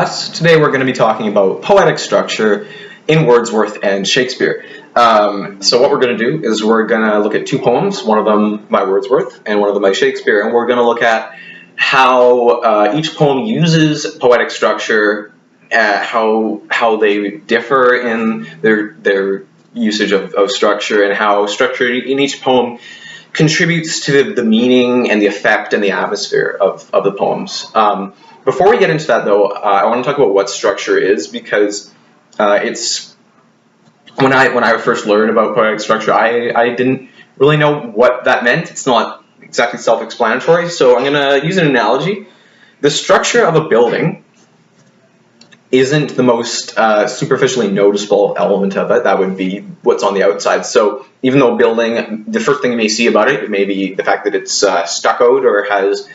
Today we're going to be talking about poetic structure in Wordsworth and Shakespeare. So what we're going to do is we're going to look at two poems, one of them by Wordsworth and one of them by Shakespeare, and we're going to look at how each poem uses poetic structure, how they differ in their usage of structure, and how structure in each poem contributes to the meaning and the effect and the atmosphere of the poems. Before we get into that, though, I want to talk about what structure is, because it's when I first learned about poetic structure, I didn't really know what that meant. It's not exactly self-explanatory, so I'm going to use an analogy. The structure of a building isn't the most superficially noticeable element of it. That would be what's on the outside. So even though a building, the first thing you may see about it may be the fact that it's stuccoed or has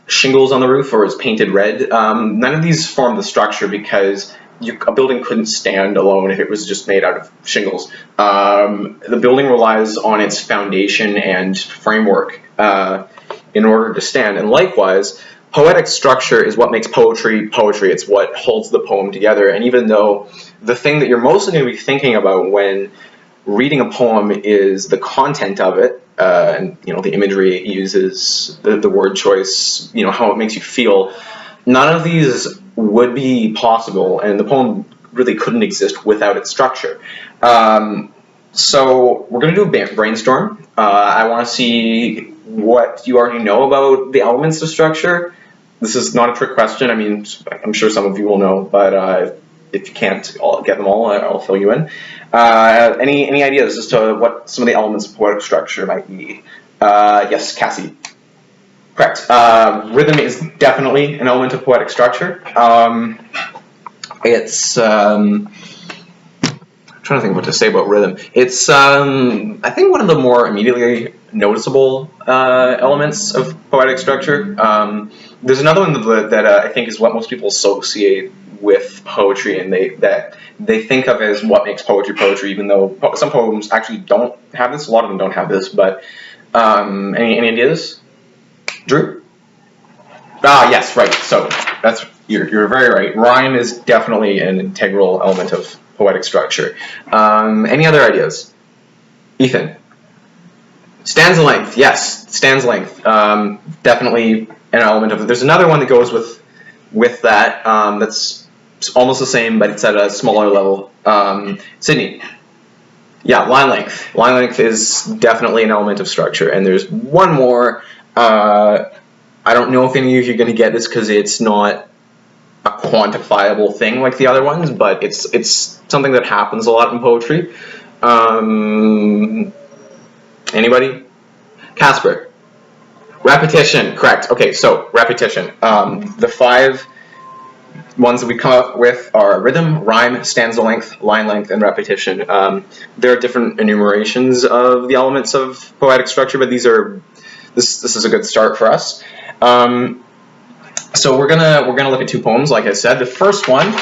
shingles on the roof or is painted red. None of these form the structure, because a building couldn't stand alone if it was just made out of shingles. The building relies on its foundation and framework in order to stand. And likewise, poetic structure is what makes poetry poetry. It's what holds the poem together. And even though the thing that you're mostly going to be thinking about when reading a poem is the content of it, and the imagery it uses, the word choice, how it makes you feel, none of these would be possible, and the poem really couldn't exist without its structure. So we're going to do a brainstorm. I want to see what you already know about the elements of structure. This is not a trick question. I mean, I'm sure some of you will know, but if you can't get them all, I'll fill you in. Any ideas as to what some of the elements of poetic structure might be? Yes, Cassie. Correct. Rhythm is definitely an element of poetic structure. It's I'm trying to think what to say about rhythm. It's I think one of the more immediately noticeable elements of poetic structure. There's another one that I think is what most people associate with poetry, and they think of as what makes poetry poetry, even though some poems actually don't have this. A lot of them don't have this, but any ideas? Drew? Yes, right. So you're very right. Rhyme is definitely an integral element of poetic structure. Any other ideas? Ethan? Stanza length. Yes, stanza length. Definitely an element of it. There's another one that goes with that. That's almost the same, but it's at a smaller level. Sydney? Yeah, line length. Line length is definitely an element of structure. And there's one more. I don't know if any of you are going to get this because it's not a quantifiable thing like the other ones, but it's something that happens a lot in poetry. Anybody? Casper? Repetition, correct. Okay, so repetition. The 5 ones that we come up with are rhythm, rhyme, stanza length, line length, and repetition. There are different enumerations of the elements of poetic structure, but this is a good start for us. So we're gonna look at 2 poems, like I said. The first one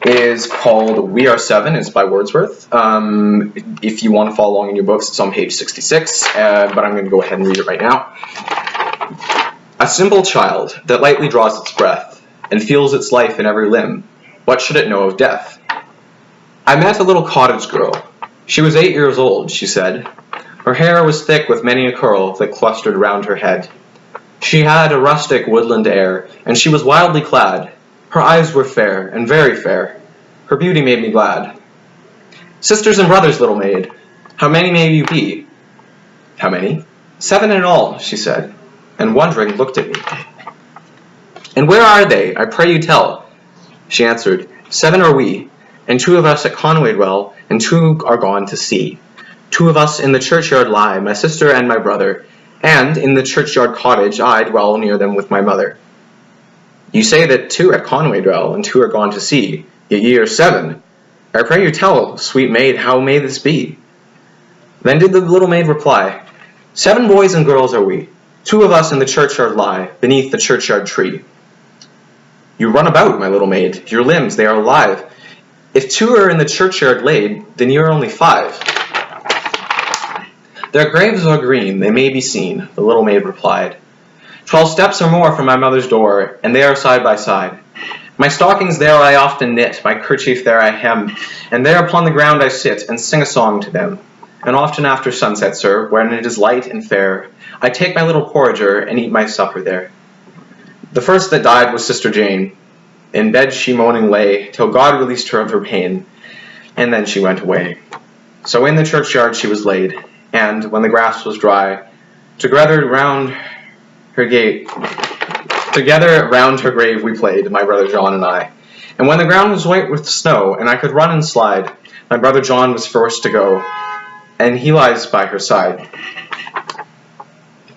is called We Are 7. It's by Wordsworth. If you want to follow along in your books, it's on page 66, but I'm going to go ahead and read it right now. A simple child that lightly draws its breath and feels its life in every limb, what should it know of death? I met a little cottage girl. She was 8 years old, she said. Her hair was thick with many a curl that clustered round her head. She had a rustic woodland air, and she was wildly clad. Her eyes were fair, and very fair. Her beauty made me glad. Sisters and brothers, little maid, how many may you be? How many? 7 in all, she said, and wondering looked at me. And where are they? I pray you tell. She answered, 7 are we, and 2 of us at Conway dwell, and 2 are gone to sea. 2 of us in the churchyard lie, my sister and my brother, and in the churchyard cottage I dwell near them with my mother. You say that 2 at Conway dwell, and 2 are gone to sea, yet ye are 7. I pray you tell, sweet maid, how may this be? Then did the little maid reply, 7 boys and girls are we, 2 of us in the churchyard lie, beneath the churchyard tree. You run about, my little maid, your limbs, they are alive. If 2 are in the churchyard laid, then you are only 5. Their graves are green, they may be seen, the little maid replied. 12 steps or more from my mother's door, and they are side by side. My stockings there I often knit, my kerchief there I hem, and there upon the ground I sit, and sing a song to them. And often after sunset, sir, when it is light and fair, I take my little porringer, and eat my supper there. The first that died was Sister Jane. In bed she moaning lay, till God released her of her pain, and then she went away. So in the churchyard she was laid, and when the grass was dry, together round her grave we played, my brother John and I. And when the ground was white with snow, and I could run and slide, my brother John was first to go, and he lies by her side.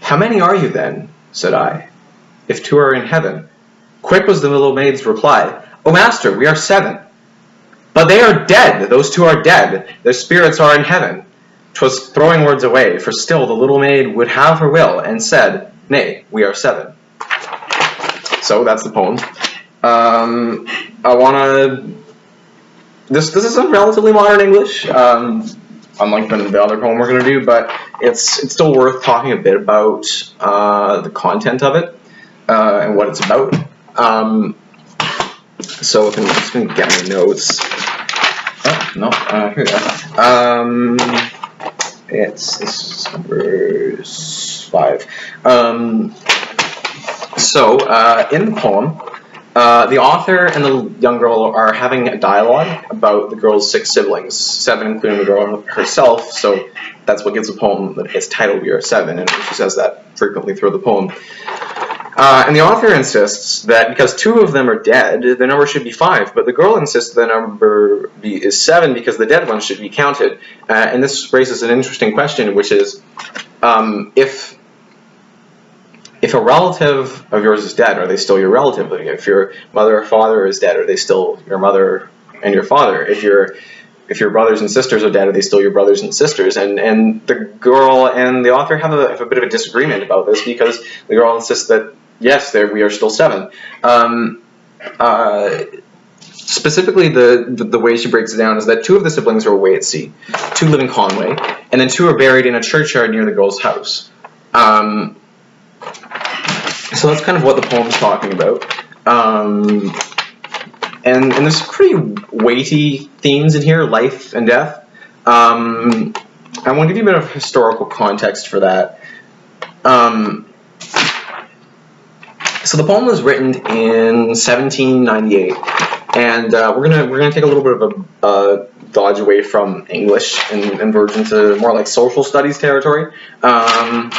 How many are you then? Said I. If 2 are in heaven. Quick was the little maid's reply. O master, we are 7. But they are dead, those 2 are dead, their spirits are in heaven. 'Twas throwing words away, for still the little maid would have her will, and said, Nay, we are 7. So that's the poem. This is in relatively modern English, unlike the other poem we're going to do, but it's still worth talking a bit about the content of it and what it's about. So I'm just going to get my notes. Oh, no, here we go. This is number 5. In the poem, the author and the young girl are having a dialogue about the girl's 6 siblings, 7 including the girl herself, so that's what gives the poem its title, We Are 7, and she says that frequently through the poem. And the author insists that because 2 of them are dead, the number should be 5, but the girl insists the number is 7 because the dead ones should be counted. And this raises an interesting question, which is, if a relative of yours is dead, are they still your relative? If your mother or father is dead, are they still your mother and your father? If your brothers and sisters are dead, are they still your brothers and sisters? And the girl and the author have a bit of a disagreement about this, because the girl insists that yes, we are still 7. Specifically, the way she breaks it down is that 2 of the siblings are away at sea, 2 live in Conway, and then 2 are buried in a churchyard near the girl's house. So that's kind of what the poem's talking about. And there's pretty weighty themes in here, life and death. I want to give you a bit of historical context for that. So the poem was written in 1798, and we're gonna take a little bit of a dodge away from English and verge into more like social studies territory. I'm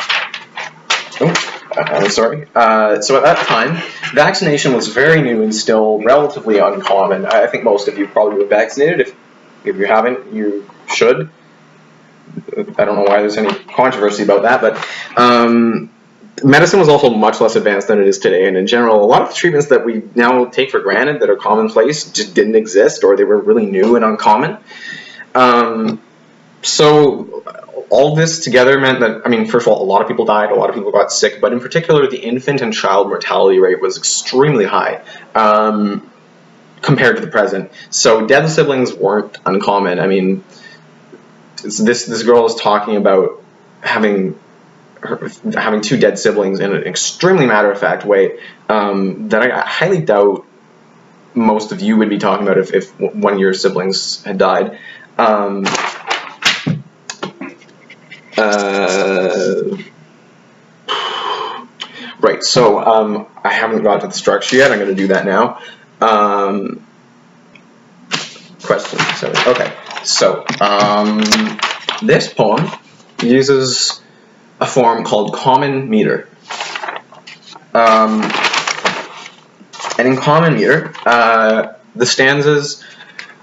sorry. So at that time, vaccination was very new and still relatively uncommon. I think most of you probably were vaccinated. If you haven't, you should. I don't know why there's any controversy about that, but medicine was also much less advanced than it is today, and in general, a lot of treatments that we now take for granted that are commonplace just didn't exist, or they were really new and uncommon. So all this together meant that, I mean, first of all, a lot of people died, a lot of people got sick, but in particular, the infant and child mortality rate was extremely high compared to the present. So dead siblings weren't uncommon. I mean, this girl is talking about having 2 dead siblings in an extremely matter-of-fact way that I highly doubt most of you would be talking about if one of your siblings had died. Right, so I haven't got to the structure yet. I'm going to do that now. Question 7. Okay, so this poem uses a form called common meter. And in common meter, the stanzas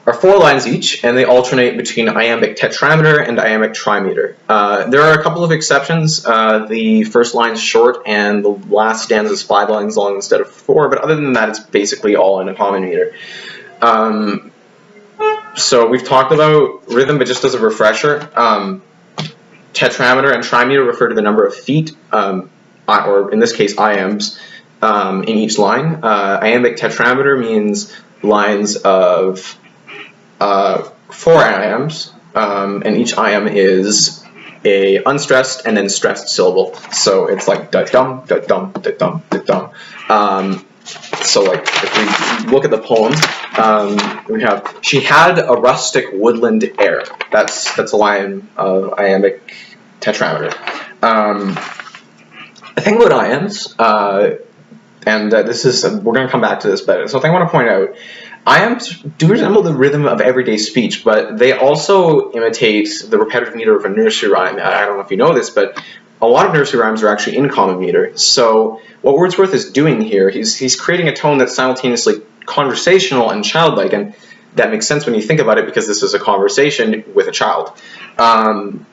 are 4 lines each, and they alternate between iambic tetrameter and iambic trimeter. There are a couple of exceptions. The first line's short, and the last stanza is 5 lines long instead of 4, but other than that, it's basically all in a common meter. So we've talked about rhythm, but just as a refresher, tetrameter and trimeter refer to the number of feet, or in this case, iambs, in each line. Iambic tetrameter means lines of 4 iambs, and each iamb is a unstressed and then stressed syllable. So it's like da-dum, da-dum, da-dum, da-dum. So like if we look at the poem, we have, she had a rustic woodland air. That's a line of iambic tetrameter. The thing about iambs, and this is, we're going to come back to this, but something I want to point out, iambs do resemble the rhythm of everyday speech, but they also imitate the repetitive meter of a nursery rhyme. I don't know if you know this, but a lot of nursery rhymes are actually in common meter. So what Wordsworth is doing here, he's creating a tone that's simultaneously conversational and childlike, and that makes sense when you think about it because this is a conversation with a child. I'm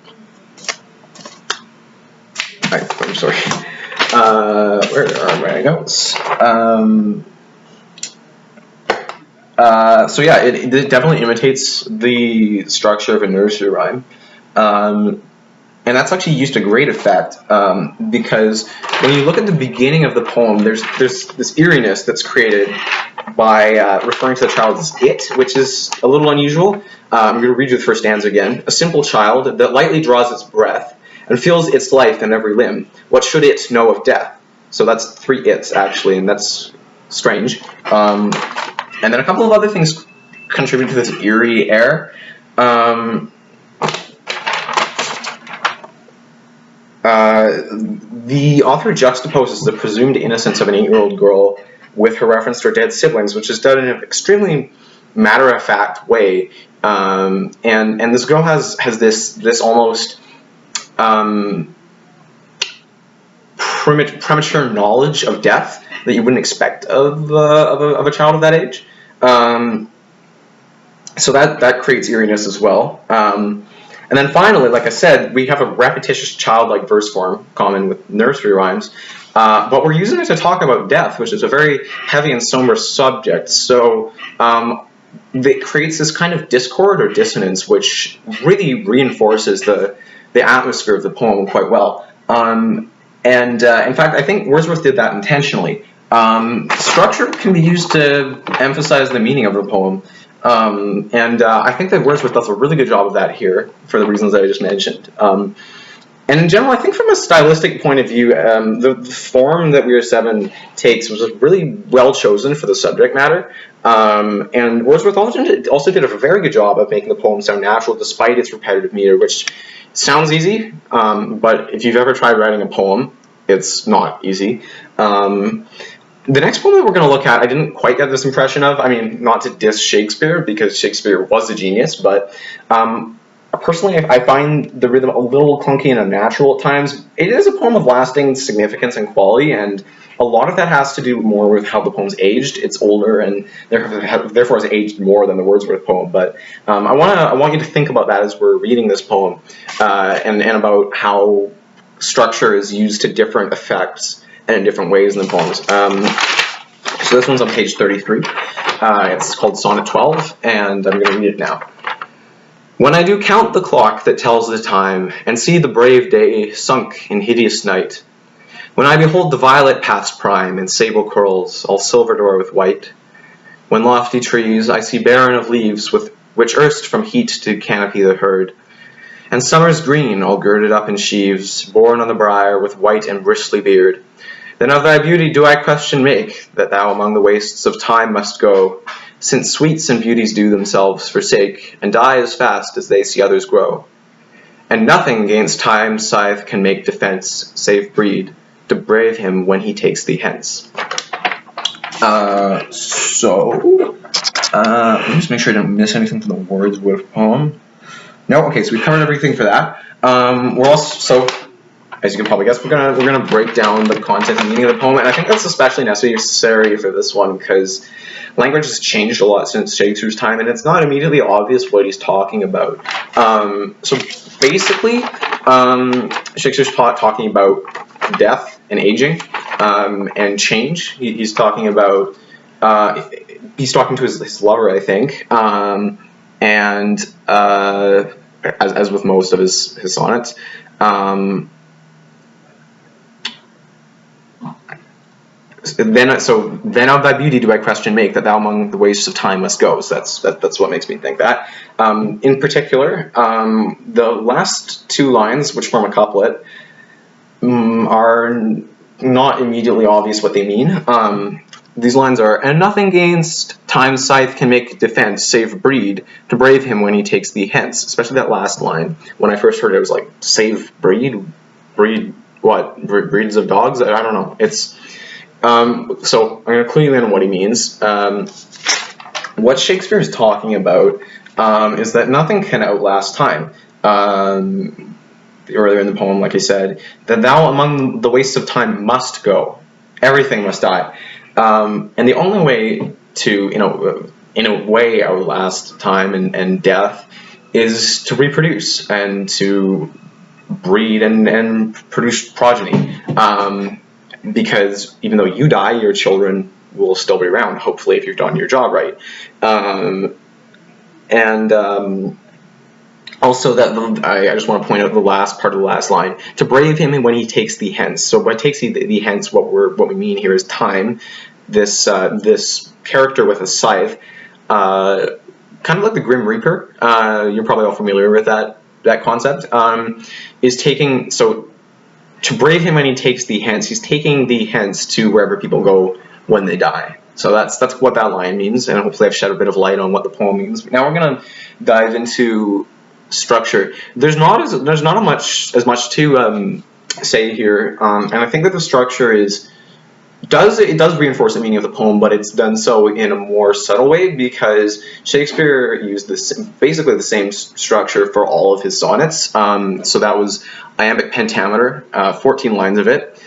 sorry. Where are my notes? So yeah, it definitely imitates the structure of a nursery rhyme. And that's actually used to great effect because when you look at the beginning of the poem, there's this eeriness that's created by referring to the child as it, which is a little unusual. I'm going to read you the first stanza again. A simple child that lightly draws its breath and feels its life in every limb. What should it know of death? So that's 3 its actually, and that's strange. And then a couple of other things contribute to this eerie air. The author juxtaposes the presumed innocence of an 8-year-old girl with her reference to her dead siblings, which is done in an extremely matter-of-fact way. And this girl has this almost premature knowledge of death that you wouldn't expect of a child of that age. So that creates eeriness as well. And then finally, like I said, we have a repetitious childlike verse form, common with nursery rhymes, but we're using it to talk about death, which is a very heavy and somber subject. So it creates this kind of discord or dissonance, which really reinforces the atmosphere of the poem quite well. In fact, I think Wordsworth did that intentionally. Structure can be used to emphasize the meaning of the poem. I think that Wordsworth does a really good job of that here, for the reasons that I just mentioned. And in general, I think from a stylistic point of view, the form that Weir 7 takes was really well chosen for the subject matter. And Wordsworth also did a very good job of making the poem sound natural despite its repetitive meter, which sounds easy, but if you've ever tried writing a poem, it's not easy. The next poem that we're going to look at, I didn't quite get this impression of. I mean, not to diss Shakespeare, because Shakespeare was a genius, but personally, I find the rhythm a little clunky and unnatural at times. It is a poem of lasting significance and quality, and a lot of that has to do more with how the poem's aged. It's older, and therefore has aged more than the Wordsworth poem. But I want you to think about that as we're reading this poem, and about how structure is used to different effects and in different ways in the poems. So this one's on page 33. It's called Sonnet 12, and I'm going to read it now. When I do count the clock that tells the time, and see the brave day sunk in hideous night, when I behold the violet past prime, in sable curls, all silvered o'er with white, when lofty trees I see barren of leaves, which erst from heat did canopy the herd, and summer's green, all girded up in sheaves, borne on the briar with white and bristly beard, then of thy beauty do I question make, that thou among the wastes of time must go, since sweets and beauties do themselves forsake, and die as fast as they see others grow. And nothing gainst time's scythe can make defence, save breed, to brave him when he takes thee hence. Let me just make sure I didn't miss anything from the Wordsworth poem. No, okay, so we covered everything for that. We're also, as you can probably guess, we're gonna break down the content and meaning of the poem, and I think that's especially necessary for this one because language has changed a lot since Shakespeare's time, and it's not immediately obvious what he's talking about. So basically, Shakespeare's talking about death and aging and change. He's talking about he's talking to his lover, I think, and as with most of his sonnets. Then of thy beauty do I question make, that thou among the wastes of time must go. So that's what makes me think that. In particular, the last 2 lines, which form a couplet, are not immediately obvious what they mean. these lines are, and nothing gainst time's scythe can make defense, save breed, to brave him when he takes thee hence. Especially that last line. When I first heard it, I was like, save breed? Breed what? Breeds of dogs? I don't know. It's, so I'm going to clue you in on what he means. What Shakespeare is talking about is that nothing can outlast time. Earlier in the poem, like I said, that thou among the wastes of time must go. Everything must die. And the only way to, in a way, outlast time and death is to reproduce and to breed and produce progeny. Because even though you die, your children will still be around, hopefully, if you've done your job right. Also, that I just want to point out the last part of the last line. To brave him when he takes thee hence. So by takes thee hence, what we mean here is time. This character with a scythe, kind of like the Grim Reaper. You're probably all familiar with that concept. Is taking, so to brave him when he takes thee hence. He's taking thee hence to wherever people go when they die. So that's what that line means, and hopefully I've shed a bit of light on what the poem means. Now we're going to dive into structure. There's not as much to say here, and I think that the structure does reinforce the meaning of the poem, but it's done so in a more subtle way because Shakespeare used basically the same structure for all of his sonnets. So that was iambic pentameter, 14 lines of it.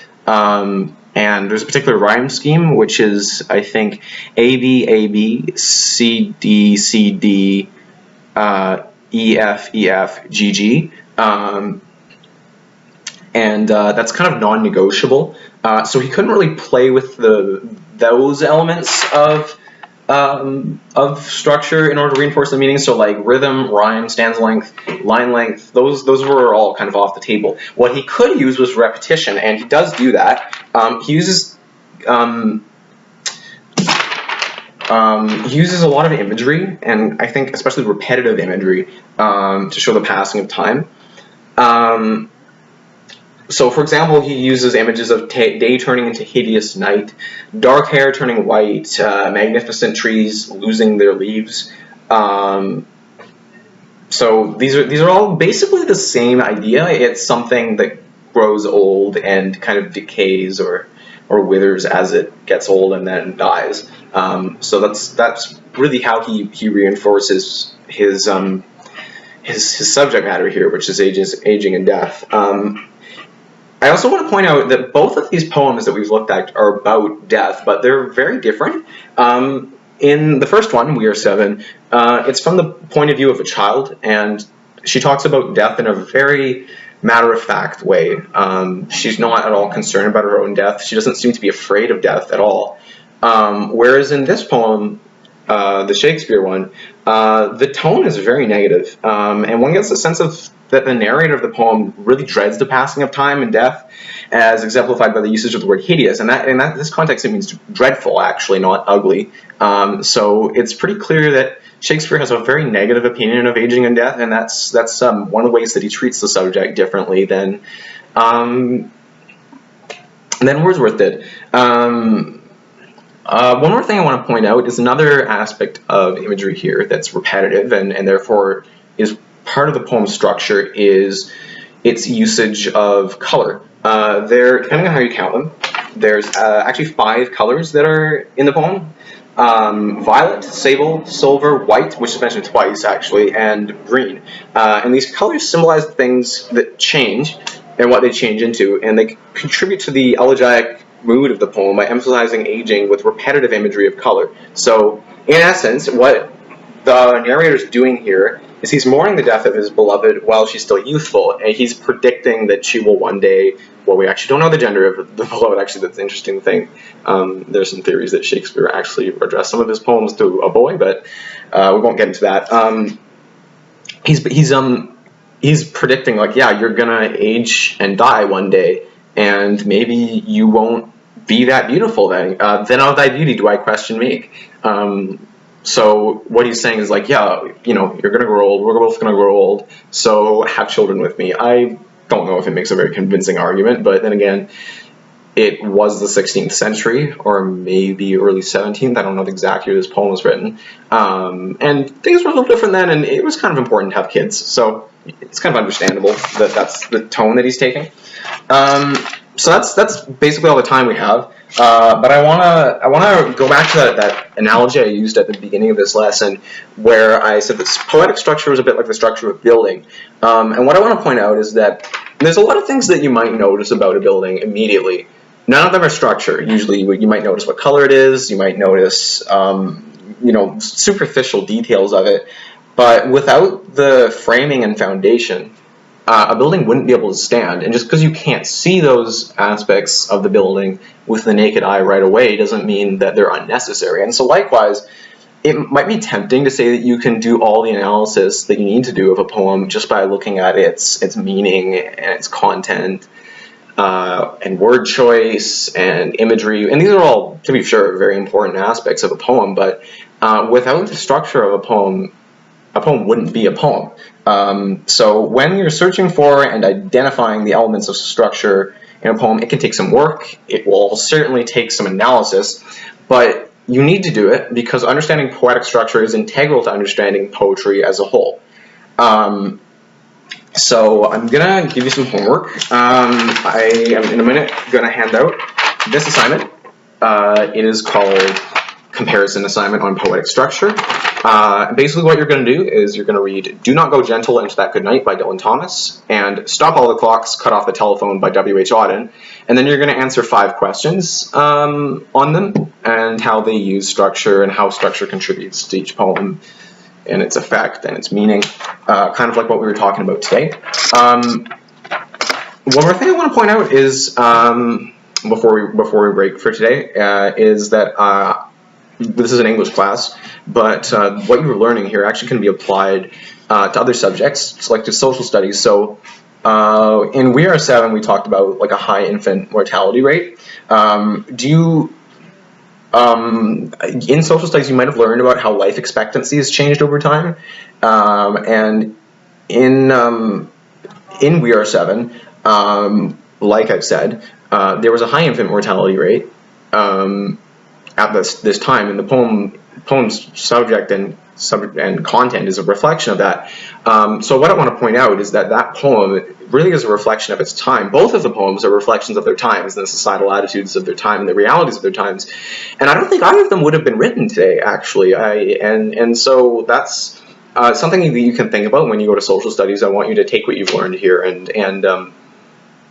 And there's a particular rhyme scheme, which is, I think, A, B, A, B, C, D, C, D, E, F, E, F, G, G. And that's kind of non-negotiable. So he couldn't really play with those elements of structure in order to reinforce the meaning. So like rhythm, rhyme, stanza length, line length, those were all kind of off the table. What he could use was repetition, and he does do that. He uses a lot of imagery, and I think especially repetitive imagery, to show the passing of time. So, for example, he uses images of day turning into hideous night, dark hair turning white, magnificent trees losing their leaves. So these are all basically the same idea. It's something that grows old and kind of decays or withers as it gets old and then dies. So that's really how he reinforces his subject matter here, which is aging and death. I also want to point out that both of these poems that we've looked at are about death, but they're very different. In the first one, We Are Seven, it's from the point of view of a child, and she talks about death in a very matter-of-fact way. She's not at all concerned about her own death. She doesn't seem to be afraid of death at all. Whereas in this poem, the Shakespeare one, the tone is very negative, and one gets a sense of that the narrator of the poem really dreads the passing of time and death, as exemplified by the usage of the word hideous. And in this context, it means dreadful, actually, not ugly. So it's pretty clear that Shakespeare has a very negative opinion of aging and death, and that's one of the ways that he treats the subject differently than Wordsworth did. One more thing I want to point out is another aspect of imagery here that's repetitive and therefore is part of the poem's structure is its usage of color. Depending on how you count them, there's actually 5 colors that are in the poem. Violet, sable, silver, white, which is mentioned twice actually, and green. And these colors symbolize things that change and what they change into, and they contribute to the elegiac mood of the poem by emphasizing aging with repetitive imagery of color. So, in essence, what the narrator is doing here is he's mourning the death of his beloved while she's still youthful, and he's predicting that she will one day, well, we actually don't know the gender of the beloved, actually, that's an interesting thing. There's some theories that Shakespeare actually addressed some of his poems to a boy, but we won't get into that. He's predicting, like, yeah, you're gonna age and die one day, and maybe you won't be that beautiful then. Then of thy beauty do I question make. So what he's saying is like, yeah, you're gonna grow old, we're both gonna grow old, so have children with me. I don't know if it makes a very convincing argument, but then again, it was the 16th century, or maybe early 17th. I don't know the exact year this poem was written. And things were a little different then, and it was kind of important to have kids. So it's kind of understandable that that's the tone that he's taking. So that's basically all the time we have. But I wanna go back to that analogy I used at the beginning of this lesson, where I said this poetic structure is a bit like the structure of a building. And what I want to point out is that there's a lot of things that you might notice about a building immediately. None of them are structure. Usually, you might notice what color it is. You might notice, superficial details of it. But without the framing and foundation, a building wouldn't be able to stand. And just because you can't see those aspects of the building with the naked eye right away doesn't mean that they're unnecessary. And so likewise, it might be tempting to say that you can do all the analysis that you need to do of a poem just by looking at its meaning and its content, and word choice and imagery. And these are all, to be sure, very important aspects of a poem. But without the structure of a poem wouldn't be a poem. So when you're searching for and identifying the elements of structure in a poem, it can take some work. It will certainly take some analysis, but you need to do it because understanding poetic structure is integral to understanding poetry as a whole. So I'm gonna give you some homework. I am in a minute gonna hand out this assignment. It is called Comparison Assignment on Poetic Structure. Basically what you're going to do is you're going to read Do Not Go Gentle Into That Good Night by Dylan Thomas and Stop All the Clocks, Cut Off the Telephone by W.H. Auden. And then you're going to answer 5 questions on them and how they use structure and how structure contributes to each poem and its effect and its meaning, kind of like what we were talking about today. One more thing I want to point out is, before we break for today, is that this is an English class, but what you were learning here actually can be applied to other subjects, like to social studies. So in We Are 7, we talked about like a high infant mortality rate. In social studies, you might have learned about how life expectancy has changed over time. And in We Are 7, like I've said, there was a high infant mortality rate at this time, and the poem's subject and content is a reflection of that. So what I want to point out is that poem really is a reflection of its time. Both of the poems are reflections of their times and the societal attitudes of their time and the realities of their times. And I don't think either of them would have been written today, actually. And so that's something that you can think about when you go to social studies. I want you to take what you've learned here and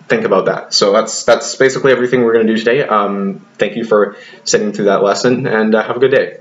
think about that. So that's basically everything we're going to do today. Thank you for sitting through that lesson, and have a good day.